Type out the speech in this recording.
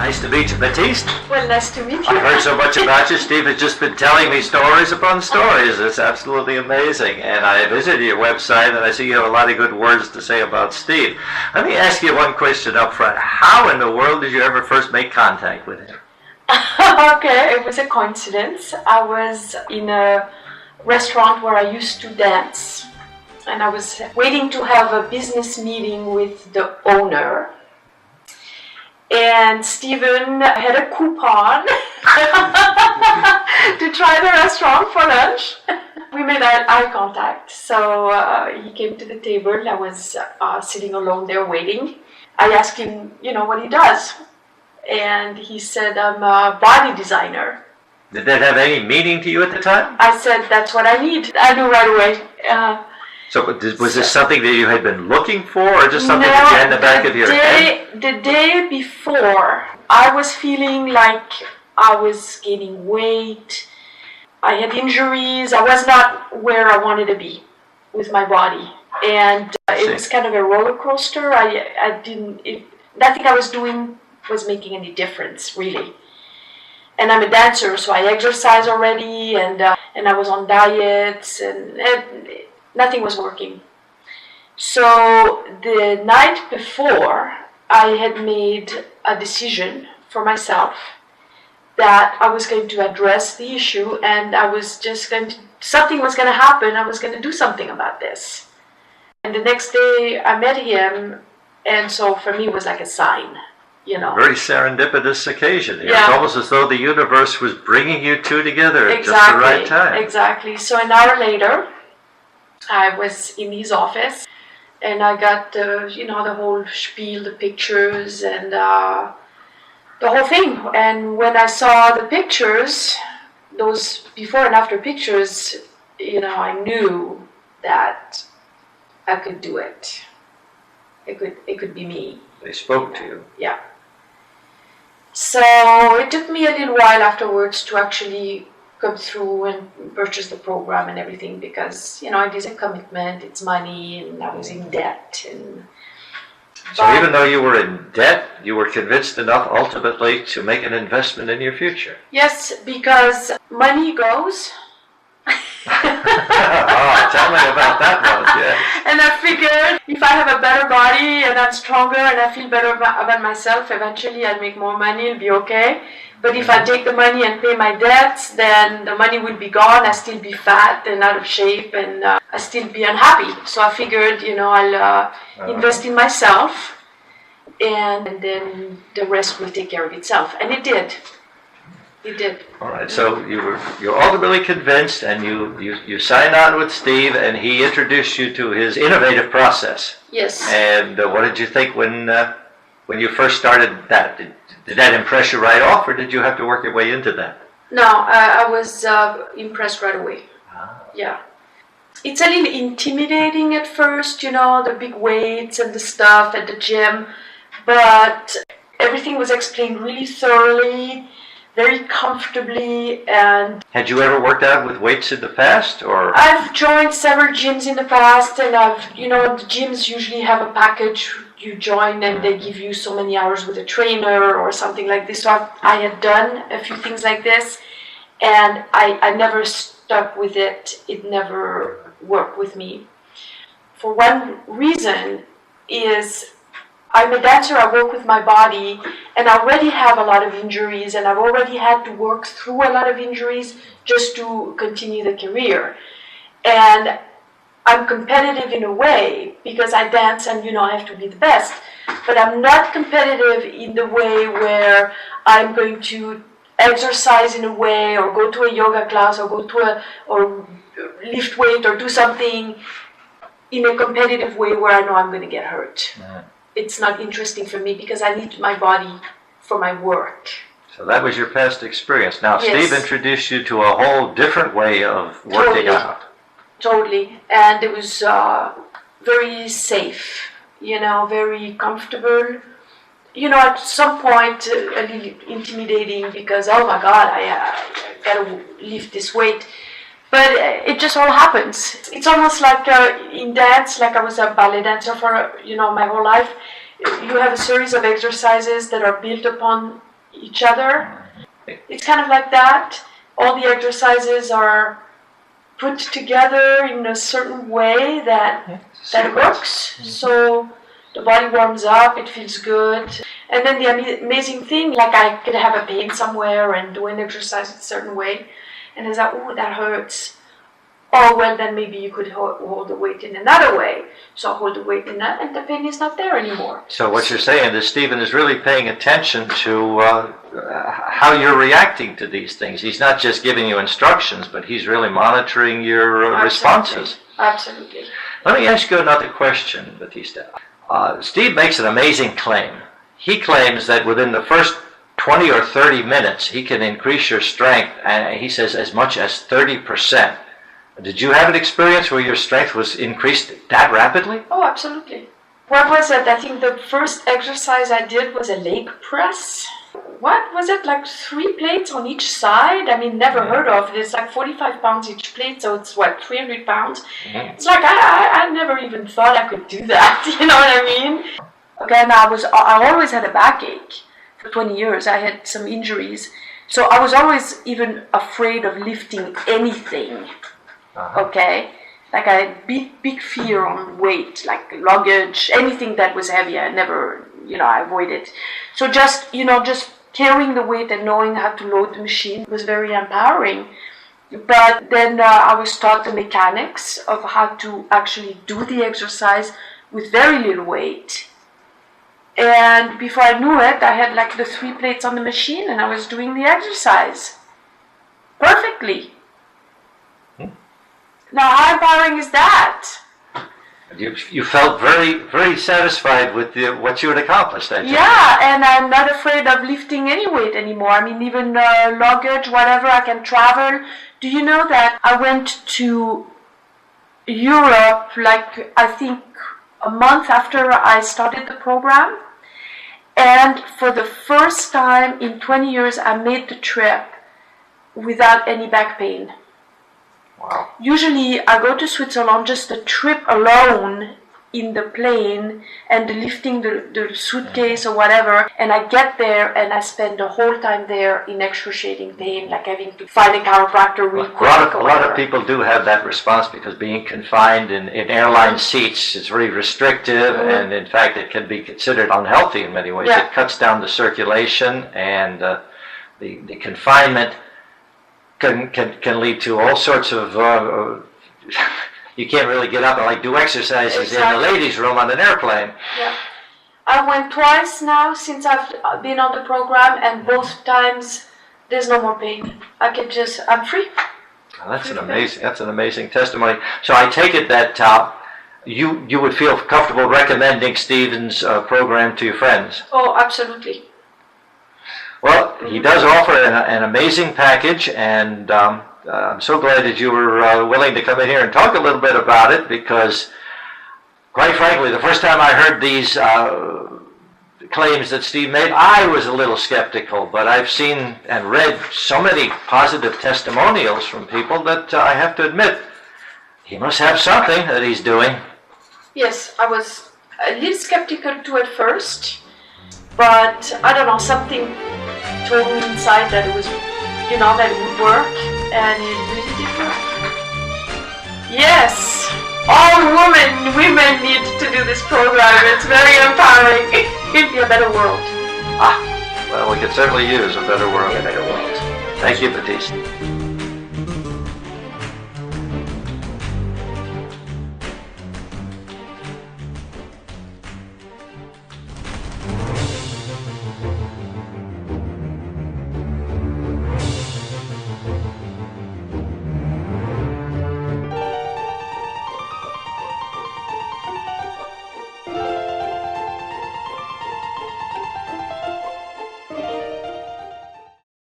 Nice to meet you, Batista. Well, nice to meet you. I've heard so much about you. Steve has just been telling me stories upon stories. It's absolutely amazing. And I visited your website, and I see you have a lot of good words to say about Steve. Let me ask you one question up front. How in the world did you ever first make contact with him? Okay, it was a coincidence. I was in a restaurant where I used to dance, and I was waiting to have a business meeting with the owner. And Steven had a coupon to try the restaurant for lunch. We made eye contact. So he came to the table. I was sitting alone there waiting. I asked him, what he does. And he said, I'm a body designer. Did that have any meaning to you at the time? I said, that's what I need. I knew right away. So was this something that you had been looking for, or just something that you had in the back of your head? The day before, I was feeling like I was gaining weight. I had injuries. I was not where I wanted to be with my body. And it was kind of a roller coaster. Nothing I was doing was making any difference, really. And I'm a dancer, so I exercise already, and I was on diets, and nothing was working. So the night before, I had made a decision for myself that I was going to address the issue, and I was just something was going to happen. I was going to do something about this. And the next day I met him, and so for me it was like a sign. Very serendipitous occasion. Yeah. It's almost as though the universe was bringing you two together at Exactly, just the right time. Exactly. So an hour later, I was in his office, and I got the whole spiel, the pictures, and the whole thing. And when I saw the pictures, those before and after pictures, I knew that I could do it. It could be me. They spoke to you. Yeah. So it took me a little while afterwards to actually come through and purchase the program and everything, because it is a commitment, it's money, and I was in debt. So even though you were in debt, you were convinced enough ultimately to make an investment in your future. Yes, because money goes. Oh, tell me about that one. Yeah. And I figured if I have a better body and I'm stronger and I feel better about myself, eventually I'll make more money, it'll be okay. But if I take the money and pay my debts, then the money will be gone. I'll still be fat and out of shape, and I'll still be unhappy. So I figured, I'll invest in myself, and then the rest will take care of itself. And it did. It did. All right. So you're ultimately convinced, and you signed on with Steve, and he introduced you to his innovative process. Yes. And what did you think when you first started that? Did that impress you right off, or did you have to work your way into that? No, I was impressed right away. Yeah. It's a little intimidating at first, the big weights and the stuff at the gym, but everything was explained really thoroughly, very comfortably. And had you ever worked out with weights in the past, or? I've joined several gyms in the past, and the gyms usually have a package. You join and they give you so many hours with a trainer or something like this. So I had done a few things like this, and I never stuck with it. It never worked with me. For one reason is I'm a dancer, I work with my body, and I already have a lot of injuries, and I've already had to work through a lot of injuries just to continue the career. And I'm competitive in a way because I dance and I have to be the best, but I'm not competitive in the way where I'm going to exercise in a way or go to a yoga class or or lift weight or do something in a competitive way where I know I'm going to get hurt. It's not interesting for me because I need my body for my work. So that was your past experience. Now, Yes. Steve introduced you to a whole different way of working out. Totally, and it was very safe, very comfortable. At some point a little intimidating because, oh my God, I gotta lift this weight. But it just all happens. It's almost like in dance, like I was a ballet dancer for my whole life. You have a series of exercises that are built upon each other. It's kind of like that. All the exercises are put together in a certain way that works. So the body warms up, it feels good. And then the amazing thing, like I could have a pain somewhere and do an exercise a certain way, and it's like, oh, that hurts. Oh, well, then maybe you could hold the weight in another way. So I hold the weight in that, and the pain is not there anymore. So what you're saying is Stephen is really paying attention to how you're reacting to these things. He's not just giving you instructions, but he's really monitoring your responses. Absolutely. Let me ask you another question, Batista. Steve makes an amazing claim. He claims that within the first 20 or 30 minutes, he can increase your strength, and he says as much as 30%. Did you have an experience where your strength was increased that rapidly? Oh, absolutely. What was it? I think the first exercise I did was a leg press. What was it, like 3 plates on each side? I mean, never heard of it. It's like 45 pounds each plate, so it's what, 300 pounds? Mm-hmm. It's like, I never even thought I could do that, you know what I mean? Again, I always had a backache. For 20 years, I had some injuries. So I was always even afraid of lifting anything. Okay, like I had big fear on weight, like luggage, anything that was heavy. I never, I avoided. So just carrying the weight and knowing how to load the machine was very empowering. But then I was taught the mechanics of how to actually do the exercise with very little weight. And before I knew it, I had like the 3 plates on the machine, and I was doing the exercise perfectly. Now, how empowering is that? You felt very, very satisfied with what you had accomplished, I think. Yeah, and I'm not afraid of lifting any weight anymore. I mean, even luggage, whatever, I can travel. Do you know that I went to Europe, like, I think a month after I started the program? And for the first time in 20 years, I made the trip without any back pain. Wow. Usually I go to Switzerland, just the trip alone in the plane and the lifting the suitcase or whatever, and I get there and I spend the whole time there in excruciating pain, like having to find a chiropractor real quick. A lot of people do have that response because being confined in airline seats is very restrictive, and in fact it can be considered unhealthy in many ways. Yeah. It cuts down the circulation, and the confinement can lead to all sorts of you can't really get up and like do exercises in the ladies' room on an airplane. Yeah, I went twice now since I've been on the program, and both times there's no more pain. I'm free. Well, that's an amazing testimony. So I take it that you would feel comfortable recommending Stephen's program to your friends. Oh, absolutely. Well, he does offer an amazing package, and I'm so glad that you were willing to come in here and talk a little bit about it, because, quite frankly, the first time I heard these claims that Steve made, I was a little skeptical, but I've seen and read so many positive testimonials from people that I have to admit, he must have something that he's doing. Yes, I was a little skeptical too at first, but I don't know, something told me inside that it was, that it would work, and it really did work. Yes, all women need to do this program. It's very empowering. It'd be a better world. Well, we could certainly use a better world. A better world. Thank you, Batista.